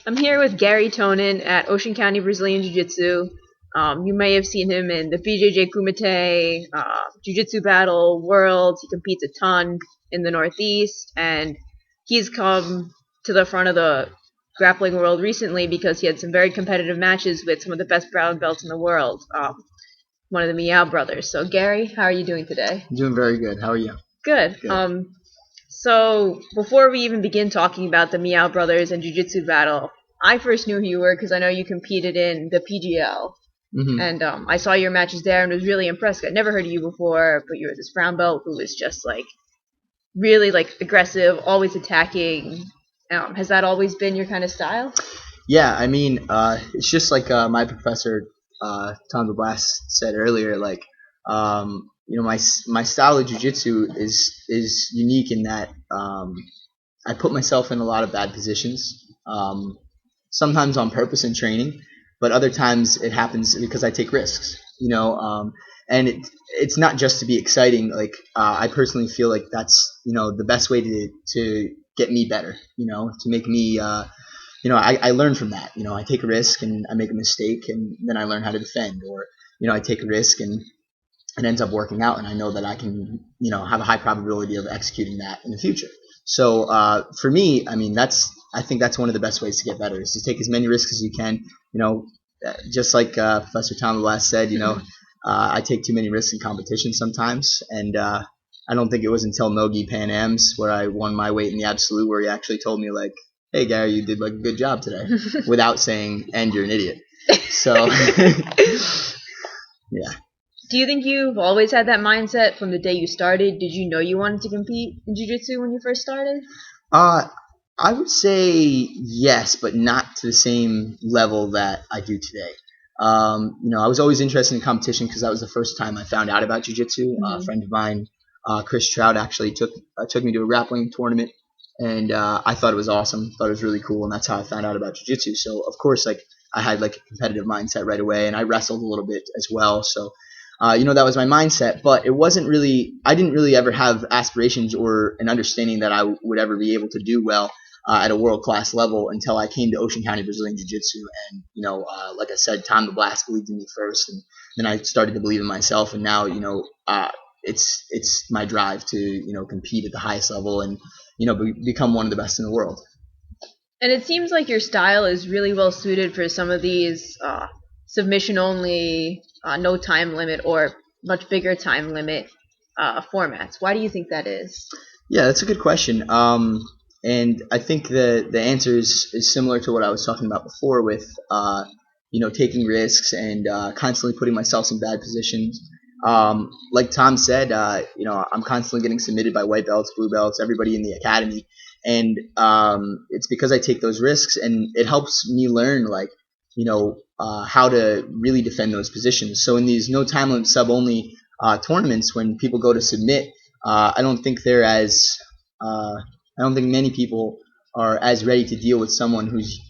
I'm here with Garry Tonon at Ocean County Brazilian Jiu Jitsu. You may have seen him in the BJJ Kumite, Jiu Jitsu Battle, Worlds. He competes a ton in the Northeast, and he's come to the front of the grappling world recently because he had some very competitive matches with some of the best brown belts in the world, one of the Miyao brothers. So, Garry, how are you doing today? I'm doing very good. How are you? Good. So before we even begin talking about the Miyao brothers and Jiu Jitsu battle, I first knew who you were because I know you competed in the PGL. Mm-hmm. And I saw your matches there and was really impressed. I'd never heard of you before, but you were this brown belt who was just like really like aggressive, always attacking. Has that always been your kind of style? Yeah, I mean, it's just like my professor, DeBlass, said earlier. Like, my style of jiu-jitsu is unique in that I put myself in a lot of bad positions. Sometimes on purpose in training, but other times it happens because I take risks. And it's not just to be exciting. Like, I personally feel like that's the best way to get me better. To make me. I learn from that. I take a risk and I make a mistake, and then I learn how to defend. Or I take a risk and it ends up working out, and I know that I can have a high probability of executing that in the future. So for me, I mean, I think that's one of the best ways to get better is to take as many risks as you can. Just like Professor DeBlass said, I take too many risks in competition sometimes, and I don't think it was until NoGi Pan Ams where I won my weight in the absolute where he actually told me like, "Hey Garry, you did like a good job today," without saying "and you're an idiot." So yeah. Do you think you've always had that mindset from the day you started? Did you know you wanted to compete in jiu-jitsu when you first started? I would say yes, but not to the same level that I do today. I was always interested in competition because that was the first time I found out about jiu-jitsu. Mm-hmm. A friend of mine, Chris Trout, actually took me to a grappling tournament, and I thought it was awesome. Thought it was really cool, and that's how I found out about jiu-jitsu. So of course, like I had like a competitive mindset right away, and I wrestled a little bit as well. So that was my mindset, but it wasn't really. I didn't really ever have aspirations or an understanding that I would ever be able to do well at a world-class level until I came to Ocean County Brazilian Jiu-Jitsu. And, like I said, Tom DeBlass believed in me first, and then I started to believe in myself. And now, it's my drive to, compete at the highest level and, become one of the best in the world. And it seems like your style is really well suited for some of these submission-only, no time limit or much bigger time limit formats. Why do you think that is? Yeah, that's a good question. And I think the answer is similar to what I was talking about before with, taking risks and constantly putting myself in bad positions. Like Tom said, I'm constantly getting submitted by white belts, blue belts, everybody in the academy. And it's because I take those risks, and it helps me learn, like, how to really defend those positions. So in these no time limit sub only tournaments, when people go to submit, I don't think many people are as ready to deal with someone who's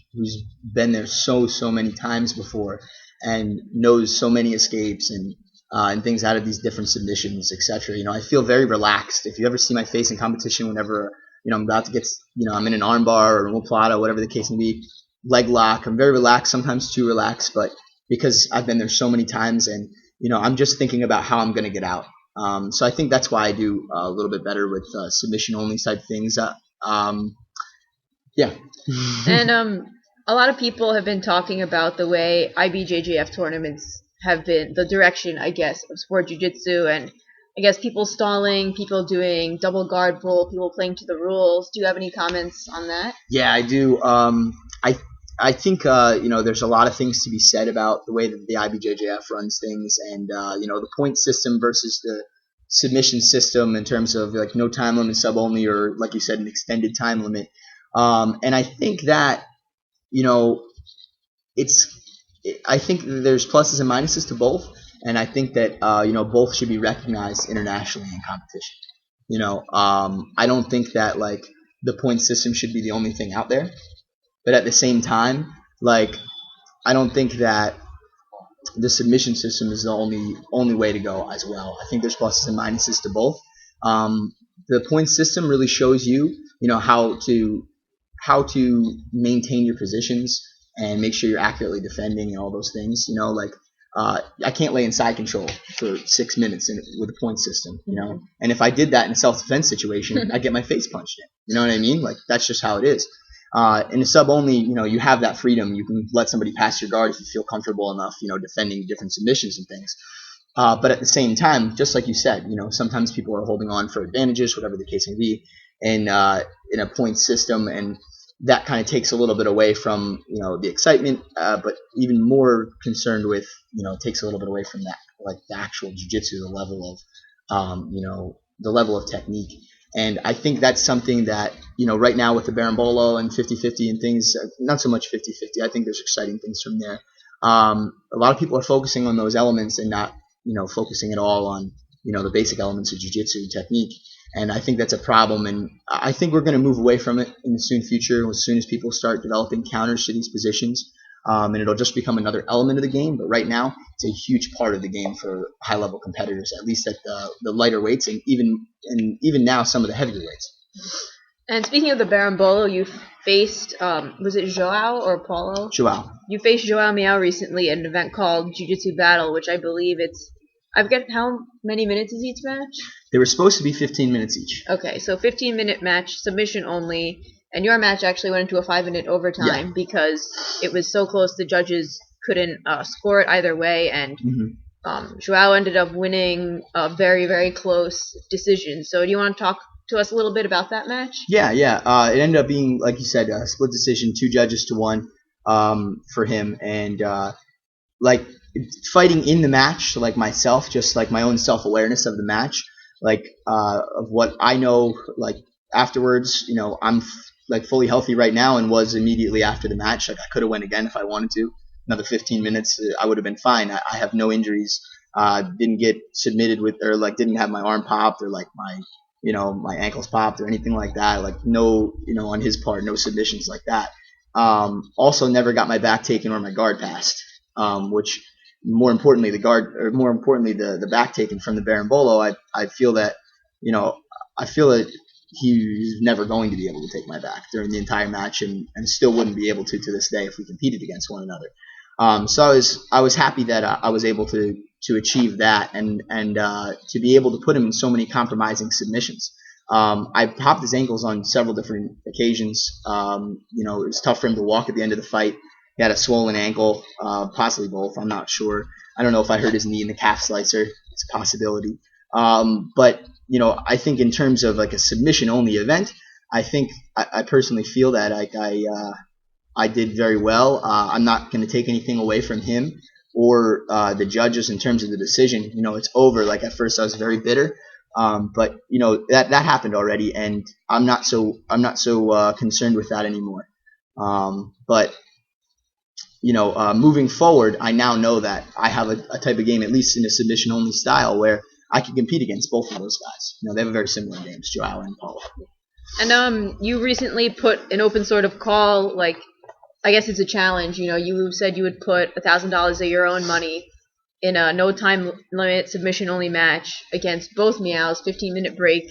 been there so many times before and knows so many escapes and things out of these different submissions, etc. I feel very relaxed. If you ever see my face in competition, whenever I'm about to get, I'm in an armbar or an omoplata, whatever the case may be, leg lock, I'm very relaxed, sometimes too relaxed, but because I've been there so many times, and I'm just thinking about how I'm going to get out. So I think that's why I do a little bit better with submission-only type things. Yeah. And a lot of people have been talking about the way IBJJF tournaments have been, the direction, I guess, of sport jiu-jitsu, and I guess people stalling, people doing double guard pull, people playing to the rules. Do you have any comments on that? Yeah, I do. I think there's a lot of things to be said about the way that the IBJJF runs things, and the point system versus the submission system in terms of like no time limit sub only, or like you said, an extended time limit. And I think that I think there's pluses and minuses to both, and I think that both should be recognized internationally in competition. I don't think that like the point system should be the only thing out there. But at the same time, like, I don't think that the submission system is the only way to go as well. I think there's pluses and minuses to both. The point system really shows you, how to maintain your positions and make sure you're accurately defending and all those things. I can't lay in side control for 6 minutes with a point system, And if I did that in a self-defense situation, I'd get my face punched in. You know what I mean? Like, that's just how it is. In a sub only, you have that freedom. You can let somebody pass your guard if you feel comfortable enough, defending different submissions and things. But at the same time, just like you said, sometimes people are holding on for advantages, whatever the case may be, in a point system, and that kind of takes a little bit away from the excitement, but even more concerned with takes a little bit away from that, like the actual jiu-jitsu, the level of technique. And I think that's something that right now with the berimbolo and 50-50 and things, not so much 50-50. I think there's exciting things from there. A lot of people are focusing on those elements and not focusing at all on the basic elements of jiu-jitsu technique. And I think that's a problem, and I think we're going to move away from it in the soon future as soon as people start developing counters to these positions, and it'll just become another element of the game. But right now, it's a huge part of the game for high-level competitors, at least at the lighter weights, and even now some of the heavier weights. And speaking of the berimbolo, you faced, was it Joao or Paulo? Joao. You faced Joao Miyao recently at an event called Jiu Jitsu Battle, which I believe I forget how many minutes is each match? They were supposed to be 15 minutes each. Okay, so 15-minute match, submission only, and your match actually went into a 5-minute overtime because it was so close the judges couldn't score it either way, and Joao ended up winning a very, very close decision. So do you want to talk to us a little bit about that match? Yeah. It ended up being, like you said, a split decision, 2 judges to 1 for him, and fighting in the match, like myself, just like my own self-awareness of the match, of what I know, afterwards, I'm fully healthy right now and was immediately after the match. I could have went again if I wanted to. Another 15 minutes, I would have been fine. I have no injuries. Didn't get submitted with, or didn't have my arm popped or my ankles popped or anything like that. No, on his part, no submissions like that. Also never got my back taken or my guard passed, which more importantly, the back taken from the berimbolo. I feel that he's never going to be able to take my back during the entire match, and still wouldn't be able to this day if we competed against one another. So I was happy that I was able to achieve that, and to be able to put him in so many compromising submissions. I popped his ankles on several different occasions. It was tough for him to walk at the end of the fight. He had a swollen ankle, possibly both. I'm not sure. I don't know if I hurt his knee in the calf slicer. It's a possibility. But I think in terms of a submission-only event, I think I personally feel that I did very well. I'm not going to take anything away from him or the judges in terms of the decision. It's over. At first, I was very bitter. But that happened already, and I'm not so concerned with that anymore. But moving forward, I now know that I have a type of game, at least in a submission-only style, where I can compete against both of those guys. They have a very similar names, Joao and Paulo. And you recently put an open sort of call, I guess it's a challenge. You said you would put $1,000 of your own money in a no time limit submission only match against both Miyaos, 15-minute break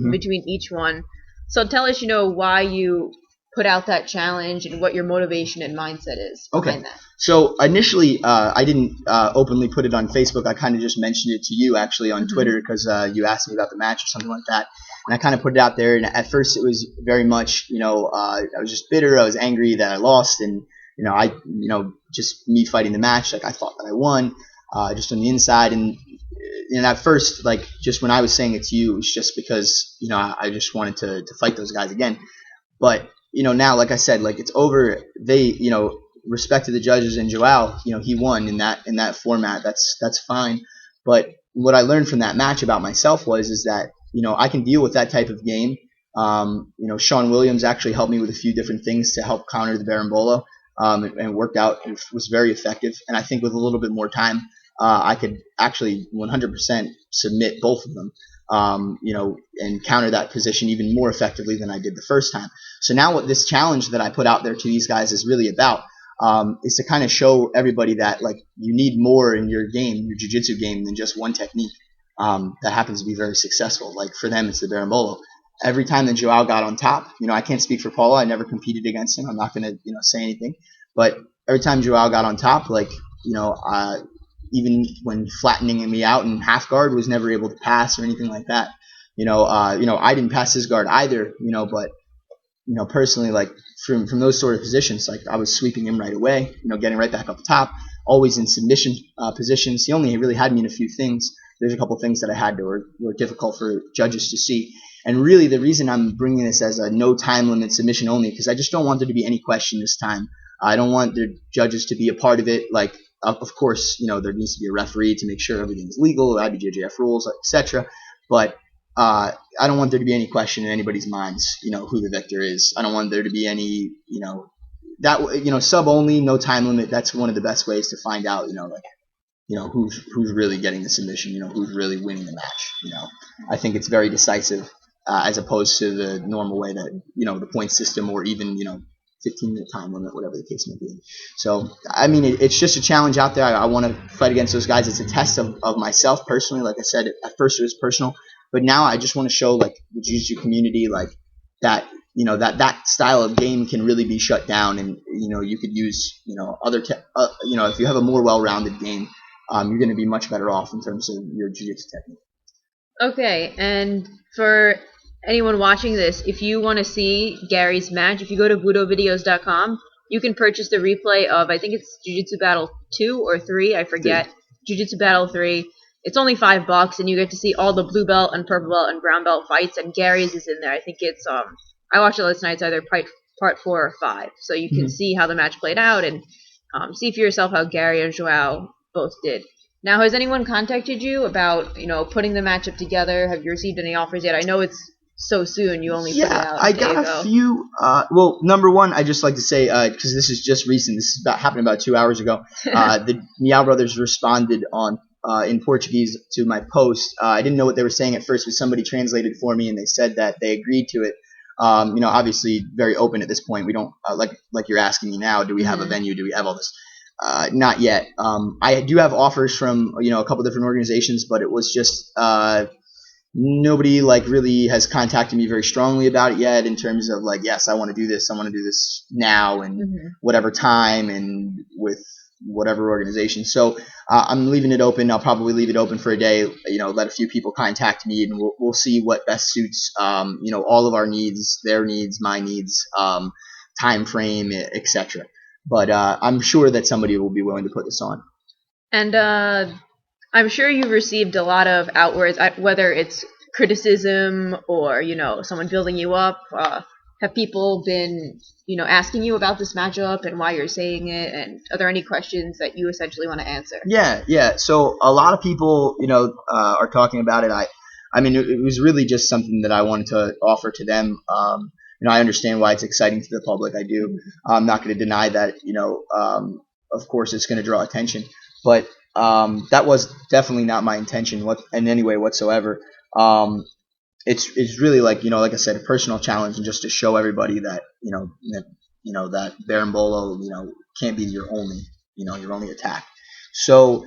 between each one. So tell us, why you put out that challenge and what your motivation and mindset is behind that. So initially, I didn't openly put it on Facebook. I kind of just mentioned it to you actually on Twitter because you asked me about the match or something like that. And I kind of put it out there. And at first, it was very much, I was just bitter. I was angry that I lost, and just me fighting the match. I thought that I won, just on the inside. And at first, just when I was saying it to you, it was just because I just wanted to fight those guys again. But now, like I said, it's over. They, respect to the judges, and Joao, he won in that format. That's fine. But what I learned from that match about myself is that I can deal with that type of game. Sean Williams actually helped me with a few different things to help counter the berimbolo, and worked out. It was very effective. And I think with a little bit more time, I could actually 100% submit both of them. And counter that position even more effectively than I did the first time. So now what this challenge that I put out there to these guys is really about is to kind of show everybody that you need more in your game, your jiu-jitsu game, than just one technique that happens to be very successful. For them, it's the berimbolo. every time that Joao got on top, I can't speak for Paulo. I never competed against him. I'm not going to, say anything. But every time Joao got on top, even when flattening me out in half guard, was never able to pass or anything like that. I didn't pass his guard either, but personally, like from those sort of positions, like I was sweeping him right away, getting right back up top, always in submission positions. He only really had me in a few things. There's a couple things that I had that were difficult for judges to see. And really, the reason I'm bringing this as a no time limit submission only, because I just don't want there to be any question this time. I don't want the judges to be a part of it. Like, of course, there needs to be a referee to make sure everything's legal, IBJJF rules, etc. But I don't want there to be any question in anybody's minds, who the victor is. I don't want there to be any, sub only, no time limit. That's one of the best ways to find out, who's really getting the submission, who's really winning the match. I think it's very decisive as opposed to the normal way that, the point system or even, 15-minute time limit, whatever the case may be. So, I mean, it's just a challenge out there. I want to fight against those guys. It's a test of myself personally. Like I said, at first it was personal. But now I just want to show like the Jiu-Jitsu community like that that style of game can really be shut down, and you could use if you have a more well-rounded game, you're going to be much better off in terms of your Jiu-Jitsu technique. Okay, and for anyone watching this, if you want to see Garry's match, if you go to budovideos.com, you can purchase the replay of, I think it's Jiu-Jitsu Battle 2 or 3, I forget. Jiu-Jitsu Battle 3. It's only $5, and you get to see all the blue belt and purple belt and brown belt fights, and Garry's is in there. I think it's I watched it last night. It's either part 4 or 5, so you can see how the match played out and see for yourself how Garry and Joao both did. Now, has anyone contacted you about putting the matchup together? Have you received any offers yet? I know it's so soon. You only put it out. I got a few. Well, number one, I just like to say because this is just recent. This is happened about 2 hours ago. The Miyao brothers responded in Portuguese to my post. I didn't know what they were saying at first, but somebody translated for me, and they said that they agreed to it. Obviously very open at this point. We don't like you're asking me now. Do we have a venue? Do we have all this? Not yet. I do have offers from a couple different organizations, but it was just nobody really has contacted me very strongly about it yet. In terms of yes, I want to do this. I want to do this now and whatever time and with whatever organization. So I'm leaving it open. I'll probably leave it open for a day. Let a few people contact me, and we'll see what best suits all of our needs, their needs, my needs, time frame, etc. But I'm sure that somebody will be willing to put this on. And I'm sure you've received a lot of outwards, whether it's criticism or someone building you up. Have people been asking you about this matchup and why you're saying it? And are there any questions that you essentially want to answer? Yeah. So a lot of people are talking about it. I mean, it was really just something that I wanted to offer to them. I understand why it's exciting to the public. I do. I'm not going to deny that. Of course, it's going to draw attention, but that was definitely not my intention in any way whatsoever. It's really like I said, a personal challenge, and just to show everybody that that Berimbolo can't be your only attack. So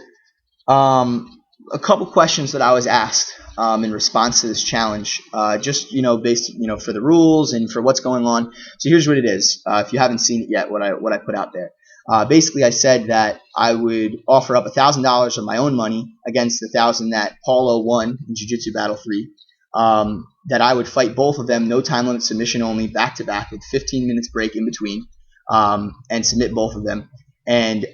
a couple questions that I was asked in response to this challenge, just based for the rules and for what's going on. So here's what it is. If you haven't seen it yet, what I put out there. Basically, I said that I would offer up $1,000 of my own money against the $1,000 that Paulo won in Jiu-Jitsu Battle 3. That I would fight both of them, no time limit, submission only, back to back with 15 minutes break in between, and submit both of them. And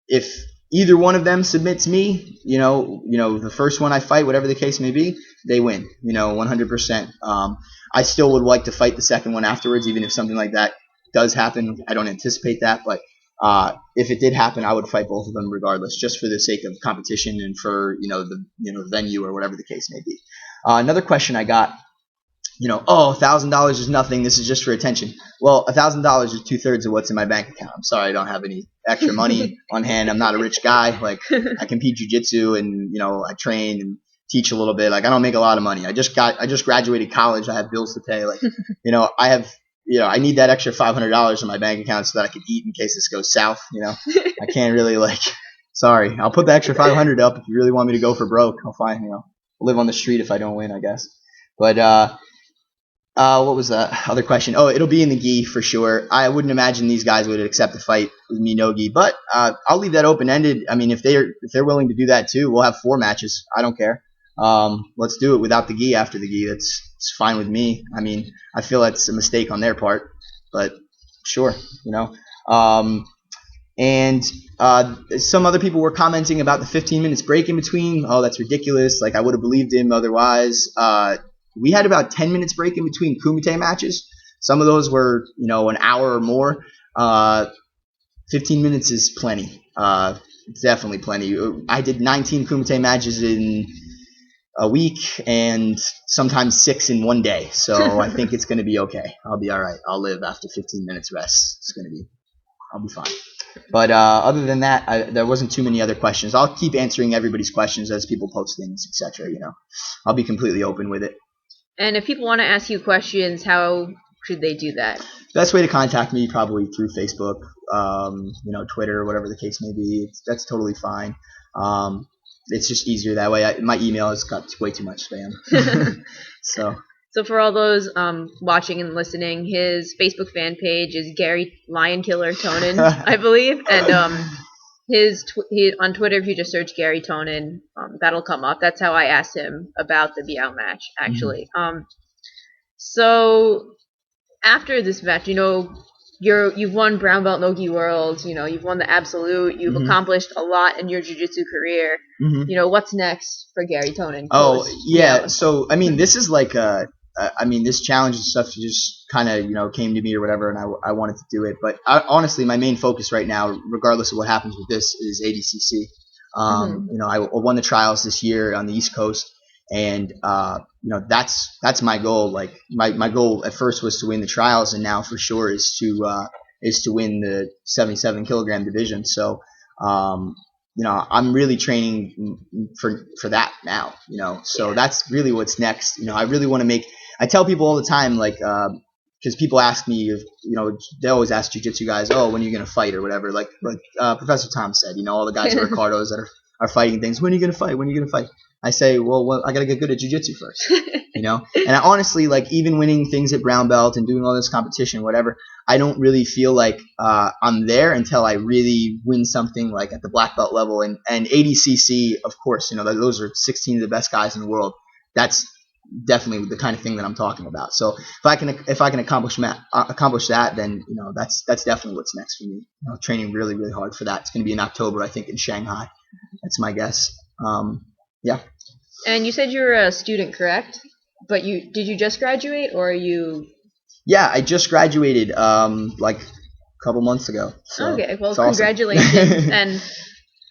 if either one of them submits me, the first one I fight, whatever the case may be, they win, 100%. I still would like to fight the second one afterwards, even if something like that does happen. I don't anticipate that, but if it did happen, I would fight both of them regardless, just for the sake of competition and for the venue or whatever the case may be. Another question I got, $1,000 is nothing. This is just for attention. Well, $1,000 is 2/3 of what's in my bank account. I'm sorry, I don't have any extra money on hand. I'm not a rich guy. I compete jiu-jitsu, and I train and teach a little bit. I don't make a lot of money. I just graduated college. I have bills to pay. I have. I need that extra $500 in my bank account so that I can eat in case this goes south. I can't really sorry. I'll put the extra $500 up if you really want me to go for broke. I'll find, live on the street if I don't win, I guess. But what was the other question? Oh, it'll be in the gi for sure. I wouldn't imagine these guys would accept a fight with me no gi, but I'll leave that open ended. I mean, if they're willing to do that too, we'll have 4 matches. I don't care. Let's do it without the gi after the gi. It's fine with me. I mean, I feel that's a mistake on their part, but sure, you know. And some other people were commenting about the 15 minutes break in between. Oh, that's ridiculous. Like, I would have believed him otherwise. We had about 10 minutes break in between kumite matches. Some of those were, an hour or more. 15 minutes is plenty. Definitely plenty. I did 19 kumite matches in a week and sometimes 6 in one day. So I think it's going to be okay. I'll be all right. I'll live after 15 minutes rest. I'll be fine. But other than that, there wasn't too many other questions. I'll keep answering everybody's questions as people post things, etc. I'll be completely open with it. And if people want to ask you questions, how should they do that? Best way to contact me probably through Facebook, Twitter, whatever the case may be. That's totally fine. It's just easier that way. My email has got way too much spam. So for all those watching and listening, his Facebook fan page is Garry Lion Killer Tonon, I believe, and on Twitter, if you just search Garry Tonon, that'll come up. That's how I asked him about the Miyao match, actually. Mm-hmm. So after this match, you've won Brown Belt NoGi Worlds. You've won the Absolute. You've accomplished a lot in your jiu-jitsu career. Mm-hmm. What's next for Garry Tonon? Oh, yeah. So, this is like this challenge and stuff just kind of, came to me or whatever, and I wanted to do it. But honestly, my main focus right now, regardless of what happens with this, is ADCC. I won the trials this year on the East Coast, and that's my goal. Like my goal at first was to win the trials, and now for sure is to win the 77 kilogram division. So I'm really training for that now. So that's really what's next. I really want to make. I tell people all the time, like, because people ask me if, they always ask jiu-jitsu guys, oh, when are you going to fight or whatever. Like Professor Tom said, all the guys at Ricardo's that are fighting things. When are you going to fight? When are you going to fight? I say, well, I got to get good at jiu-jitsu first, And I honestly, like, even winning things at brown belt and doing all this competition, whatever, I don't really feel like I'm there until I really win something like at the black belt level. And ADCC, of course, those are 16 of the best guys in the world. That's definitely the kind of thing that I'm talking about. So if I can accomplish that, then that's definitely what's next for me. Training really, really hard for that. It's going to be in October, I think, in Shanghai. That's my guess. Yeah. And you said you were a student, correct? But did you just graduate, or are you? Yeah, I just graduated like a couple months ago. So okay, well, congratulations. Awesome. And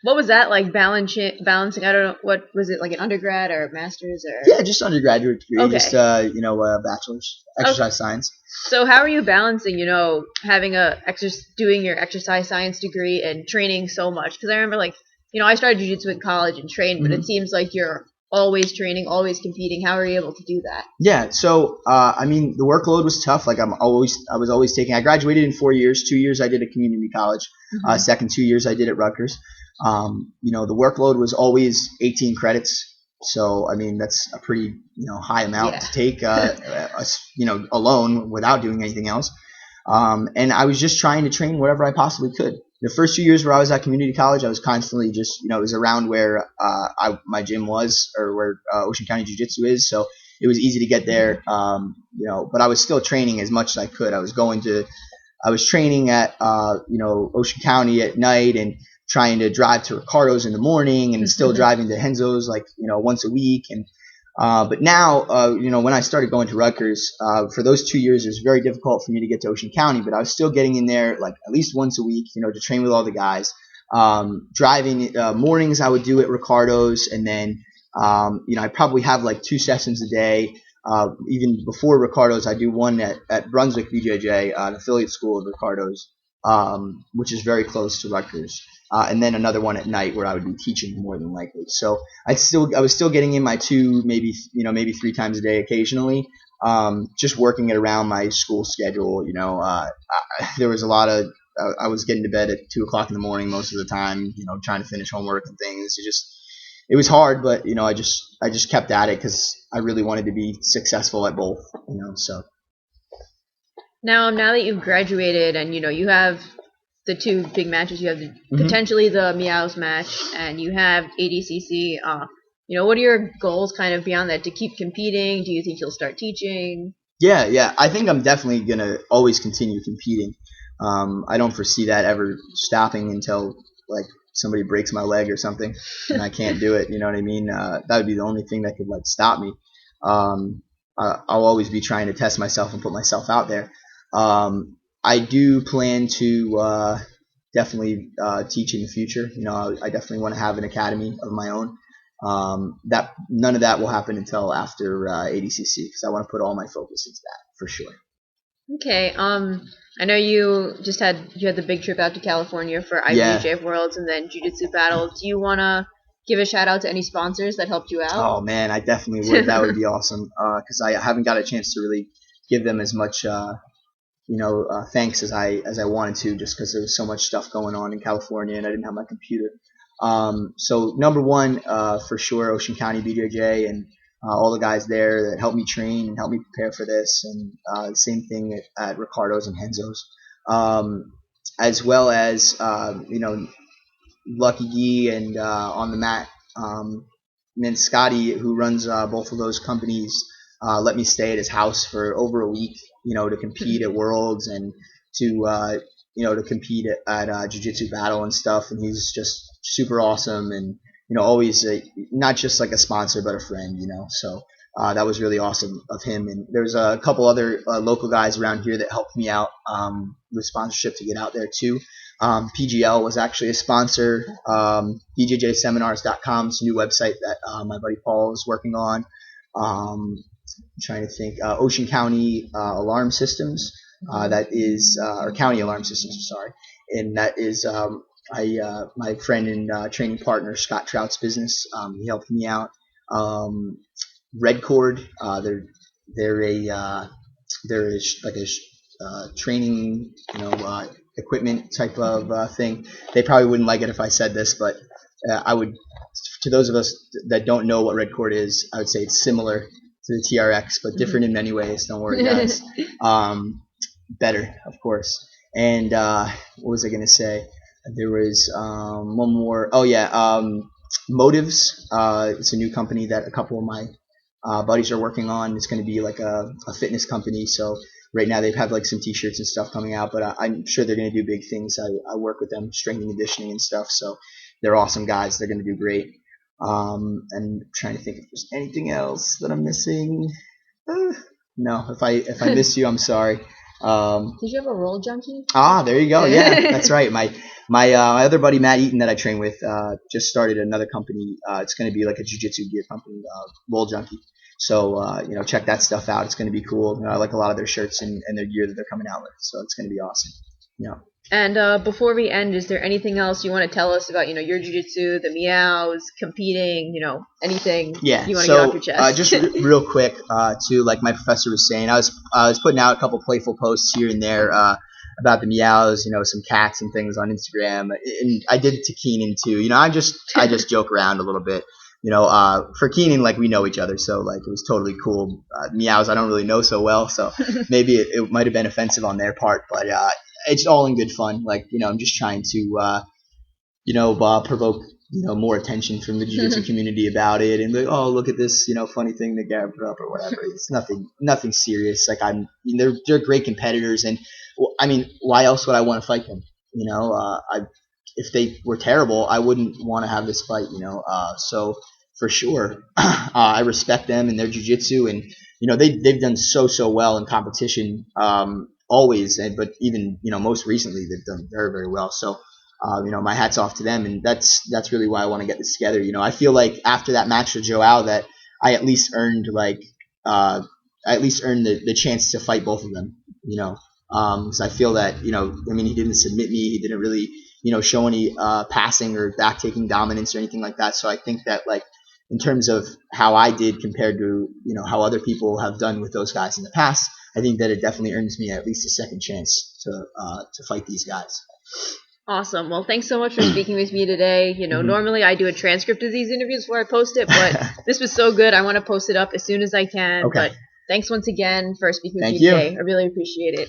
what was that like balancing? I don't know, what was it, like an undergrad or a master's or? Yeah, just undergraduate degree. Okay. Just bachelor's exercise science. So how are you balancing, having doing your exercise science degree and training so much? Because I remember, like, I started jiu-jitsu in college and trained, but it seems like you're always training, always competing. How are you able to do that? Yeah, so the workload was tough. Like I was always taking. I graduated in 4 years. 2 years I did at community college. Second 2 years I did at Rutgers. The workload was always 18 credits. So that's a pretty high amount to take alone without doing anything else. And I was just trying to train whatever I possibly could. The first 2 years where I was at community college, I was constantly just, it was around where my gym was, or where Ocean County Jiu Jitsu is. So it was easy to get there, but I was still training as much as I could. I was training at, Ocean County at night and trying to drive to Ricardo's in the morning and still driving to Henzo's once a week. And but now, when I started going to Rutgers, for those 2 years, it was very difficult for me to get to Ocean County, but I was still getting in there like at least once a week, to train with all the guys. Driving mornings I would do at Ricardo's, and then I probably have like 2 sessions a day. Even before Ricardo's, I do one at Brunswick BJJ, an affiliate school of Ricardo's, which is very close to Rutgers. And then another one at night where I would be teaching more than likely. So I was still getting in my 2, maybe 3 times a day occasionally, just working it around my school schedule. There was a lot of I was getting to bed at 2 o'clock in the morning most of the time, trying to finish homework and things. it was hard, but I just kept at it because I really wanted to be successful at both. So. Now that you've graduated and you have the two big matches, you have potentially the Miao's match, and you have ADCC. What are your goals kind of beyond that? To keep competing? Do you think you'll start teaching? Yeah. I think I'm definitely gonna always continue competing. I don't foresee that ever stopping until like somebody breaks my leg or something and I can't do it. You know what I mean? That would be the only thing that could like stop me. I'll always be trying to test myself and put myself out there. I do plan to definitely teach in the future. I definitely want to have an academy of my own. That none of that will happen until after ADCC because I want to put all my focus into that for sure. Okay. I know you had the big trip out to California for IBJJF Worlds and then Jiu Jitsu Battle. Do you want to give a shout out to any sponsors that helped you out? Oh man, I definitely would. That would be awesome because I haven't got a chance to really give them as much thanks as I wanted to, just because there was so much stuff going on in California and I didn't have my computer. So number one, for sure, Ocean County BJJ and all the guys there that helped me train and helped me prepare for this, and the same thing at Ricardo's and Henzo's, as well as Lucky Gee and on the mat. And then Scotty, who runs both of those companies, let me stay at his house for over a week, to compete at Worlds and to compete at Jiu Jitsu Battle and stuff. And he's just super awesome and, always not just like a sponsor, but a friend, So that was really awesome of him. And there's a couple other local guys around here that helped me out with sponsorship to get out there too. PGL was actually a sponsor. BJJseminars.com is a new website that my buddy Paul is working on. I'm trying to think. Ocean County Alarm Systems. That is, or County Alarm Systems. Sorry, and that is my friend and training partner Scott Trout's business. He helped me out. Red Cord. They're like a training, equipment type of thing. They probably wouldn't like it if I said this, but I would. To those of us that don't know what Red Cord is, I would say it's similar to the TRX, but different in many ways. Don't worry, guys. Better, of course. And what was I going to say? There was one more. Oh, yeah. Motives. It's a new company that a couple of my buddies are working on. It's going to be like a fitness company. So right now they've had like some t-shirts and stuff coming out, but I'm sure they're going to do big things. I work with them, strength and conditioning and stuff. So they're awesome guys. They're going to do great. And I'm trying to think if there's anything else that I'm missing. No, if I miss you, I'm sorry. Did you have a roll junkie? There you go. Yeah, that's right. My other buddy Matt Eaton that I train with just started another company. It's going to be like a jiu-jitsu gear company, Roll Junkie. So check that stuff out. It's going to be cool. I like a lot of their shirts and their gear that they're coming out with. So it's going to be awesome. Yeah. And before we end, is there anything else you want to tell us about your jiu-jitsu, the Miaos, competing, anything you want to get off your chest? Just real quick, too, like my professor was saying, I was putting out a couple playful posts here and there about the Miaos, some cats and things on Instagram, and I did it to Keenan too. I just joke around a little bit. For Keenan, like we know each other, so like it was totally cool. Miaos I don't really know so well, so maybe it might have been offensive on their part, but it's all in good fun. Like, I'm just trying to, provoke, more attention from the jiu-jitsu community about it. And like, oh, look at this, funny thing that Garry put up or whatever. It's nothing serious. Like they're great competitors. And I mean, why else would I want to fight them? If they were terrible, I wouldn't want to have this fight, so for sure, I respect them and their jiu-jitsu, and, they've done so well in competition, always, but even most recently they've done very, very well. So my hat's off to them, and that's really why I want to get this together. I feel like after that match with Joao that I at least earned the chance to fight both of them. Because I feel that he didn't submit me, he didn't really show any passing or back taking dominance or anything like that. So I think that like in terms of how I did compared to how other people have done with those guys in the past, I think that it definitely earns me at least a second chance to fight these guys. Awesome. Well, thanks so much for speaking with me today. Normally I do a transcript of these interviews before I post it, but this was so good. I want to post it up as soon as I can. Okay. But thanks once again for speaking with Thank me you. today. I really appreciate it.